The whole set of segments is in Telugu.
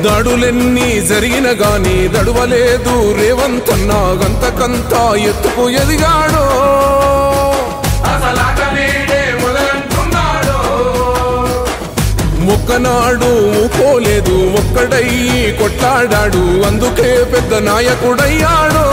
దాడులెన్ని జరిగిన గాని దడువలేదు రేవంతన్న గంతకంతా ఎత్తుకు ఎదిగాడో ఒక్కనాడు ఊకోలేదు ఒక్కడయ్యి కొట్లాడాడు అందుకే పెద్ద నాయకుడయ్యాడో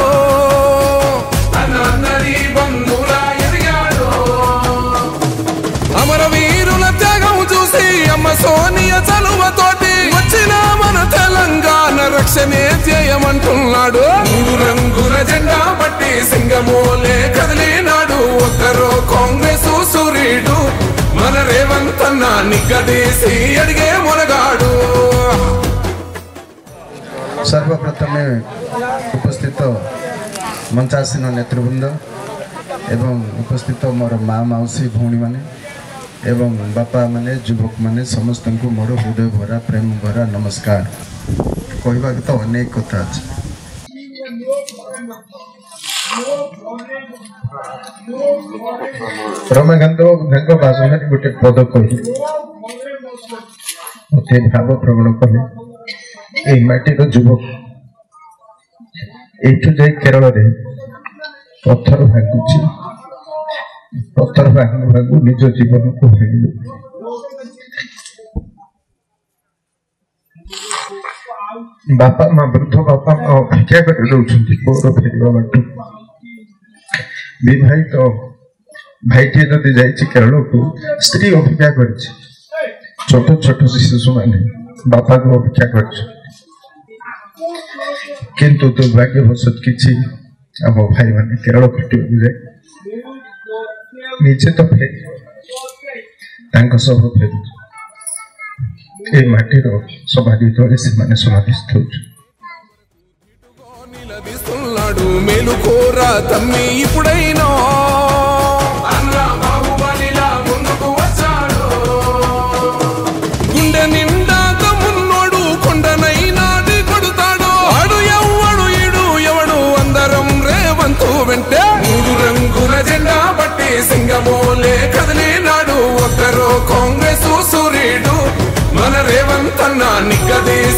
అమరవీరుల త్యాగం చూసి అమ్మ సోనియా చలువతోటి వచ్చిన మన తెలంగాణ రక్షణే చేయమంటున్నాడు మూడు రంగుల జెండా పట్టి సింగమోలే కదిలినాడు ఒక్కరో కాంగ్రెస్ సూర్యుడు మన రేవంతన్న నిగ్గదీసి అడిగే మొనగాడు सर्वप्रथमे उपस्थित मंचासीन नेतृवृंद एवं उपस्थित मोर माँ मौसी भौणी माने एवं बापा माने युवक माने समस्त को मोर हृदय भरा प्रेम भरा नमस्कार कहवा तो अनेक कथा अच्छे रमाकांत भाषण गोटे पद कही मत भाव प्रवण कले माटीर युवक एठू जा केरल रे पत्थर भांगुची पत्थर भांगु भांगु निज जीवन को भांगिलु बापा माँ वृद्ध बापा माँ अपेक्षा कर पुअर फेरवा बाटू विवाहित भाईटे जदि जाइए केरल को स्त्री अपेक्षा कर छोट छोट शिशु माने बापा को अपेक्षा कर किंतु दुर्भाग्यवशत किसी आम भाई माने केरल खटिया जाए निजे तो फेर सब फेर ये माटीर समाधि तले से समाधिस्थ మేలుకోరా తమ్మి ఇప్పుడైనా గుండె నిండా తమ్మున్నోడు కొండనైనా కొడుతాడు ఆడు ఎవ్వడు ఈడు ఎవడు అందరం రేవంతు వెంటే మూడు రంగుల జెండా పట్టి సింగమోలే కదిలినాడు ఒక్కరో కాంగ్రెస్ సూర్యుడు మన రేవంతన్న నిగ్గదీసి